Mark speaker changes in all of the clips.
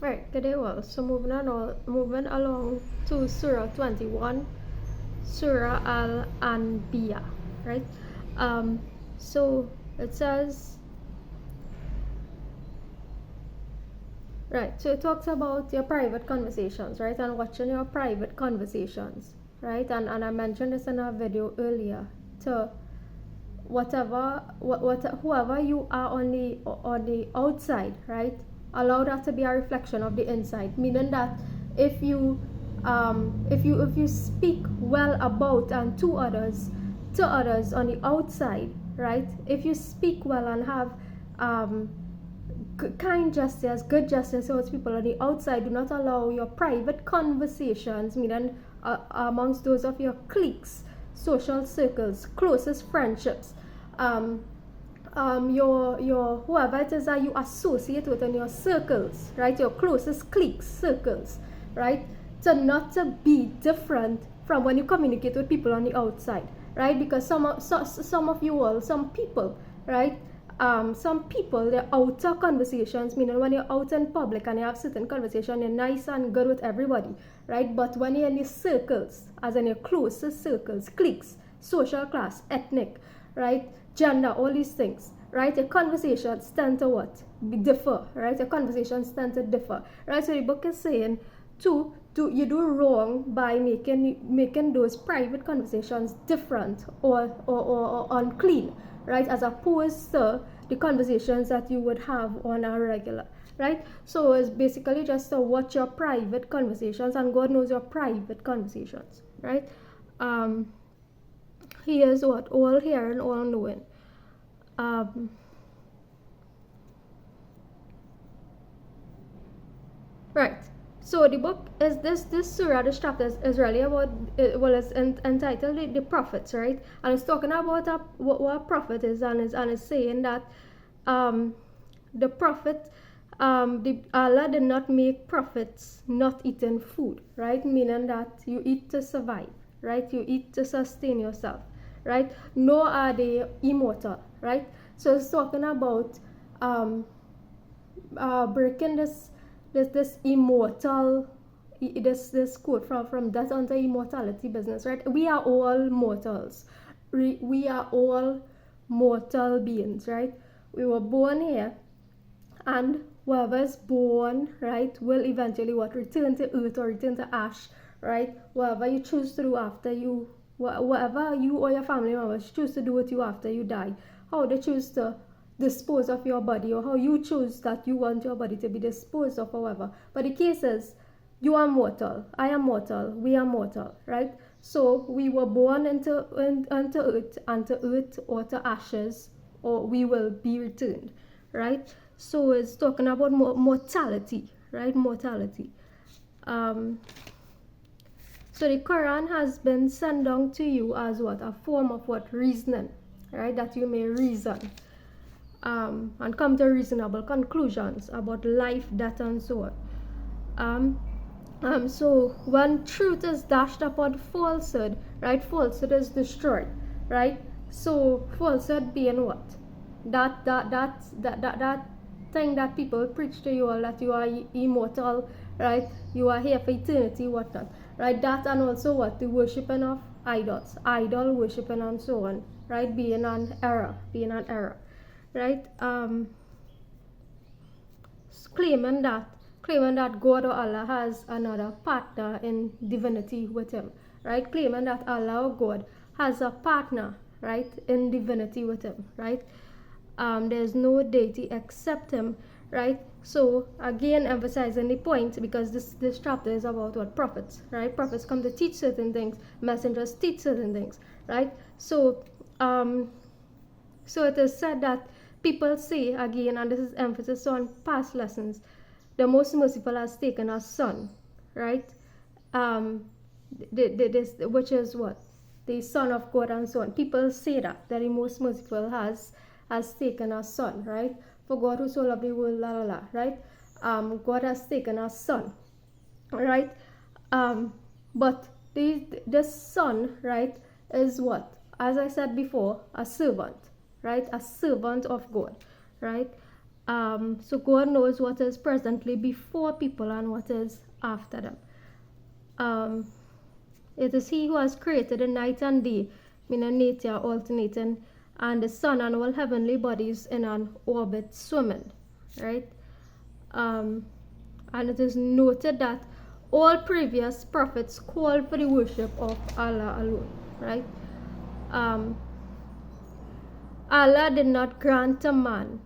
Speaker 1: Right, good day, well. So moving along to Surah 21, Surah al-Anbiya, right? Um, so it says, right, so it talks about your private conversations, right? And watching your private conversations, right? And I mentioned this in a video earlier to whoever you are on the outside, right? Allow that to be a reflection of the inside, meaning that if you if you speak well about and to others on the outside, right? If you speak well and have um, kind gestures, good gestures towards people on the outside, do not allow your private conversations, meaning amongst those of your cliques, social circles, closest friendships, um, your whoever it is that you associate with in your circles, right? Your closest cliques, circles, right? To not to be different from when you communicate with people on the outside, right? Because some of you all, some people, right? Some people, their outer conversations, meaning when you're out in public and you have certain conversation, you're nice and good with everybody, right? But when you're in your circles, as in your closest circles, cliques, social class, ethnic, right, gender, all these things, right, your conversations tend to what? Differ, right? Your conversations tend to differ, right? So the book is saying you do wrong by making those private conversations different or unclean, right, as opposed to the conversations that you would have on a regular, right? So it's basically just to watch your private conversations, and God knows your private conversations, right? um he is what? All hearing, all knowing. um Right. So the book is this surah, this chapter is really about well, it's entitled the prophets, right? And it's talking about what a prophet is, and is saying that um the prophet the Allah did not make prophets not eating food, right? Meaning that you eat to survive, right? You eat to sustain yourself, right? Nor are they immortal, right? So it's talking about um breaking this immortal this quote from that on the immortality business, right? We are all mortals. We are all mortal beings, right? We were born here, and whoever is born, right, will eventually what? Return to earth or return to ash, right? Whatever you choose to do after you, whatever you or your family members choose to do with you after you die, how they choose to dispose of your body, or how you choose that you want your body to be disposed of, however. But the case is, you are mortal, I am mortal, we are mortal, right? So we were born into earth, and to earth or to ashes, or we will be returned, right? So it's talking about mortality, right? Mortality. Um, so the Quran has been sent down to you as what? A form of what? Reasoning, right? That you may reason and come to reasonable conclusions about life, death, and so on. So when truth is dashed upon falsehood, right? Falsehood is destroyed, right? So falsehood being what? That thing that people preach to you all, that you are immortal, right? You are here for eternity, whatnot, right? That, and also what? The worshipping of idols, idol worshipping, and so on, right? Being an error, right? Claiming that God or Allah has another partner in divinity with him, right? Claiming that Allah or God has a partner, right, in divinity with him, right? There's no deity except him, right? So again, emphasizing the point, because this chapter is about what? Prophets, right? Prophets come to teach certain things, messengers teach certain things, right? So it is said that people say again, and this is emphasis on past lessons, the most merciful has taken a son, right? Which is what? The Son of God, and so on. People say that the most merciful has taken a son, right? For God who so loved the world, la la la, right? God has taken a son, right? But the son, right, is what? As I said before, a servant, right? A servant of God, right? So God knows what is presently before people and what is after them. It is He who has created the night and day, meaning nature alternating, and the sun and all heavenly bodies in an orbit swimming, right? And it is noted that all previous prophets called for the worship of Allah alone, right? Allah did not grant a man,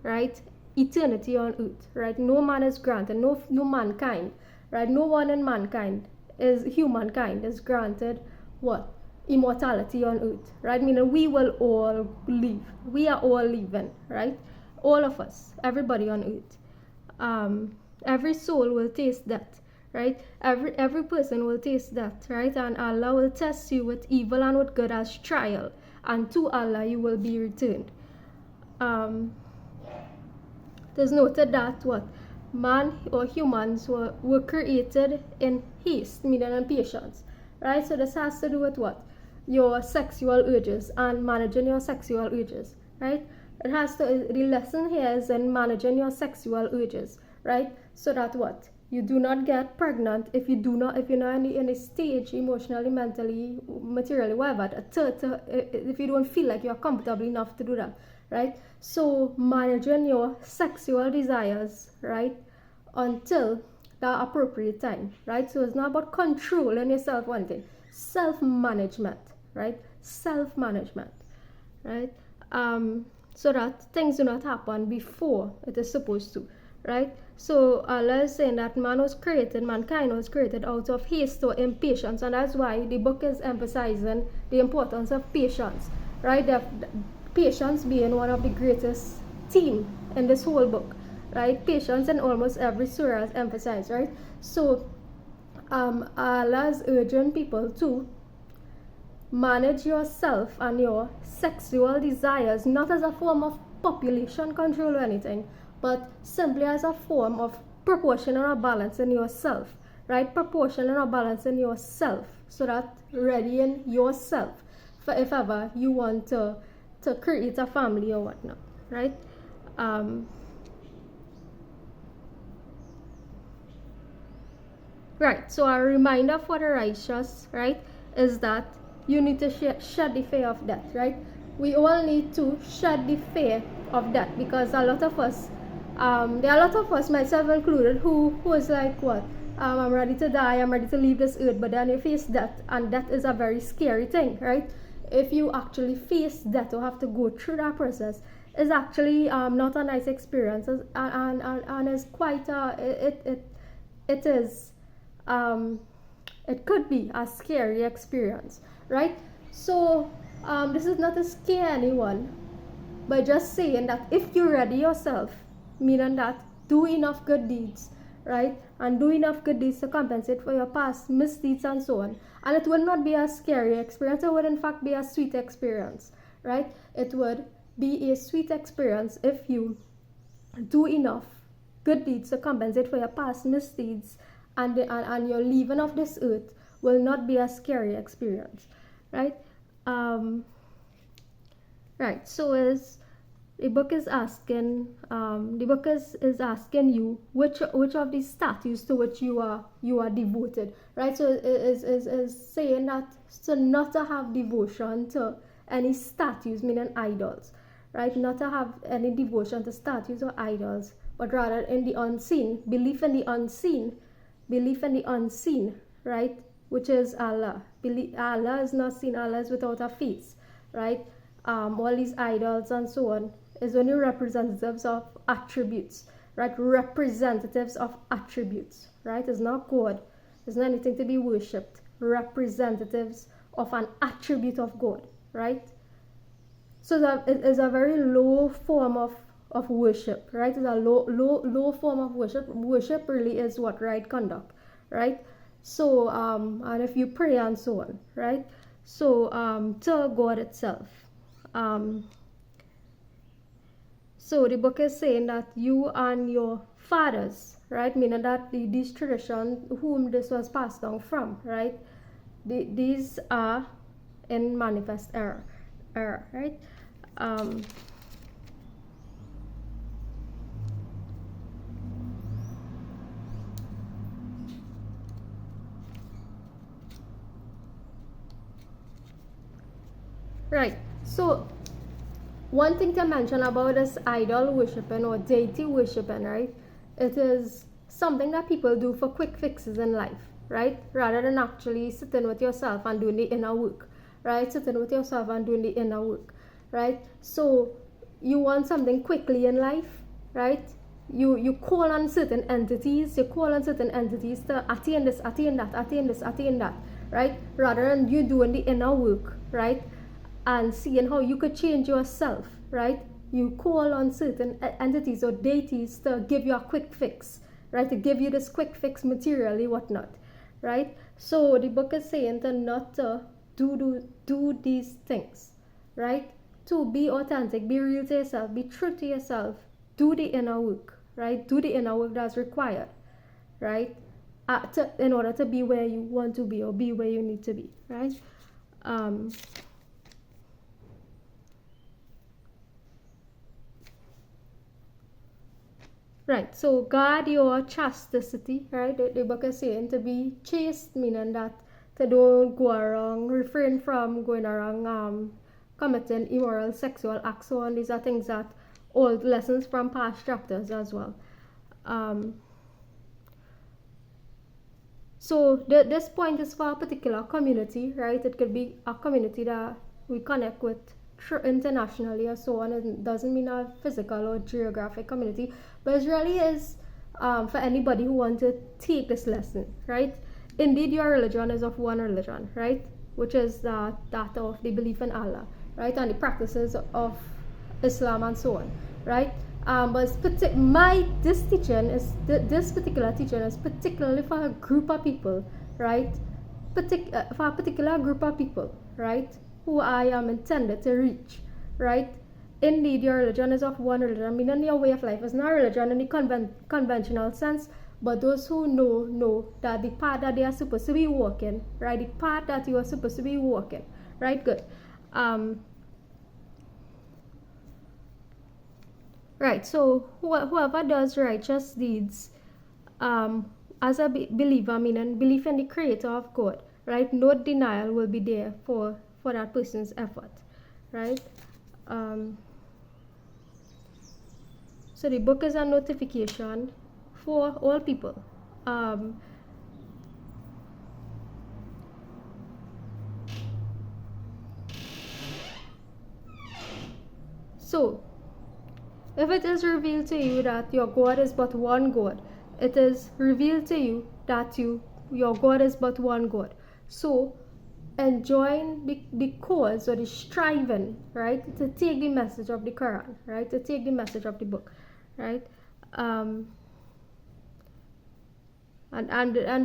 Speaker 1: right, eternity on earth, right? No man is granted, no mankind, right? No one in mankind humankind is granted what? Immortality on earth, right? Meaning we will all live. We are all living, right? All of us, everybody on earth. Every soul will taste that, right? Every person will taste that, right? And Allah will test you with evil and with good as trial, and to Allah you will be returned. It is noted that what? Man or humans were created in haste, meaning in patience, right? So this has to do with what? Your sexual urges and managing your sexual urges, right? It has to, the lesson here is in managing your sexual urges, right? So that what? You do not get pregnant if you're not in a stage emotionally, mentally, materially, whatever, if you don't feel like you're comfortable enough to do that, right? So managing your sexual desires, right, until the appropriate time, right? So it's not about controlling yourself, one thing, self-management, right? Self-management, right? So that things do not happen before it is supposed to, right? So Allah is saying that mankind was created out of haste or impatience, and that's why the book is emphasizing the importance of patience, right? Patience being one of the greatest theme in this whole book, right? Patience in almost every surah is emphasized, right? So Allah is urging people to manage yourself and your sexual desires, not as a form of population control or anything, but simply as a form of proportional balance in yourself, right? Proportional balance in yourself, so that readying yourself for if ever you want to create a family or whatnot, right? Right, so a reminder for the righteous, right, is that you need to shed the fear of death, right? We all need to shed the fear of death, because a lot of us, there are a lot of us, myself included, who is like, what? I'm ready to die, I'm ready to leave this earth, but then you face death, and death is a very scary thing, right? If you actually face death or have to go through that process, is actually not a nice experience, and is quite it is it could be a scary experience, right? So this is not to scare anyone, but just saying that if you ready yourself, meaning that do enough good deeds, right, and do enough good deeds to compensate for your past misdeeds and so on, and it will not be a scary experience. It would in fact be a sweet experience, right? It would be a sweet experience if you do enough good deeds to compensate for your past misdeeds, and your leaving of this earth will not be a scary experience, right? Right. So is the book is asking is asking you which of these statues to which you are devoted, right? So it is saying that so not to have devotion to any statues, meaning idols, right? Not to have any devotion to statues or idols, but rather in the unseen, belief in the unseen, right? Which is Allah. Allah is not seen. Allah is without a face, right? All these idols and so on is only representatives of attributes, right? Representatives of attributes, right? It's not God. It's not anything to be worshipped. Representatives of an attribute of God, right? So that it is a very low form of worship, right? It's a low form of worship. Worship really is what? Right conduct, right? So and if you pray and so on, right? So to God itself. So the book is saying that you and your fathers, right? Meaning that these traditions whom this was passed down from, right? These are in manifest error, right? Right. So one thing to mention about this idol worshiping or deity worshiping, right? It is something that people do for quick fixes in life, right? Rather than actually sitting with yourself and doing the inner work, right? Sitting with yourself and doing the inner work, right? So you want something quickly in life, right? You call on certain entities, to attain this, attain that, attain this, attain that, right? Rather than you doing the inner work, right? And seeing how you could change yourself, right? You call on certain entities or deities to give you a quick fix, right? To give you this quick fix materially, whatnot, right? So the book is saying to not to do these things, right? To be authentic, be real to yourself, be true to yourself, do the inner work, right? Do the inner work that's required, right? In order to be where you want to be or be where you need to be, right? Um, Right, so guard your chastity, right? The book is saying to be chaste, meaning that to don't go around, refrain from going around committing immoral sexual acts. So on, these are things that old lessons from past chapters as well. So this point is for a particular community, right? It could be a community that we connect with internationally or so on. It doesn't mean a physical or geographic community, but it really is for anybody who wants to take this lesson, right? Indeed, your religion is of one religion, right? Which is that of the belief in Allah, right? And the practices of Islam and so on, right? But this teaching is this particular teaching is particularly for a group of people, right? For a particular group of people, right? Who I am intended to reach, right? Indeed, your religion is of one religion. Meaning your way of life is not religion in the conventional sense, but those who know that the path that they are supposed to be walking, right? The path that you are supposed to be walking, right? Good. Right, so whoever does righteous deeds, as a believer, meaning belief in the creator of God, right? No denial will be there for that person's effort, right? So the book is a notification for all people. So if it is revealed to you that your God is but one God, it is revealed to you that your God is but one God. So enjoying the cause or the striving, right, to take the message of the Quran, right, to take the message of the book, right, and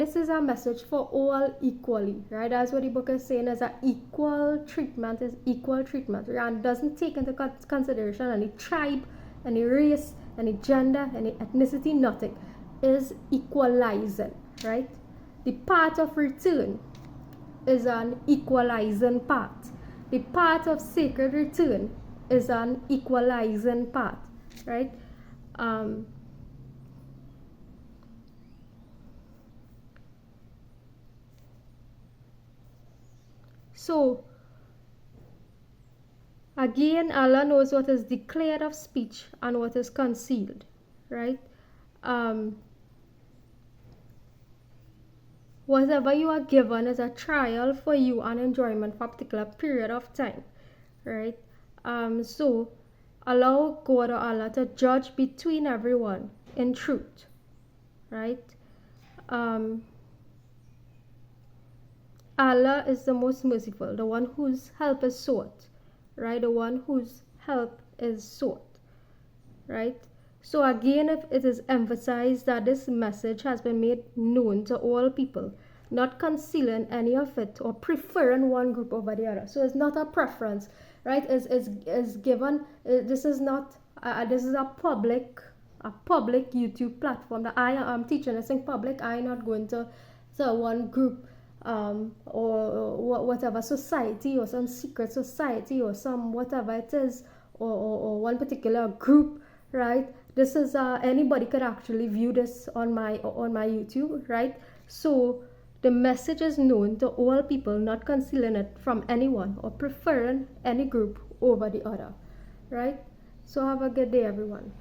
Speaker 1: this is a message for all equally, right? That's what the book is saying, is that equal treatment is equal treatment, and doesn't take into consideration any tribe, any race, any gender, any ethnicity, nothing. Is equalizing, right? The path of return is an equalizing path. The path of sacred return is an equalizing path, right? So again, Allah knows what is declared of speech and what is concealed, right? Whatever you are given is a trial for you and enjoyment for a particular period of time, right? So allow God or Allah to judge between everyone in truth, right? Allah is the most merciful, the one whose help is sought, right? The one whose help is sought, right? So again, if it is emphasized that this message has been made known to all people, not concealing any of it or preferring one group over the other. So it's not a preference, right? Is given. This is not. This is a public YouTube platform that I am teaching this in public. I'm not going to one group or whatever society or some secret society or some whatever it is or one particular group, right? This is anybody could actually view this on my YouTube, right? So The message is known to all people, not concealing it from anyone or preferring any group over the other, right? So have a good day, everyone.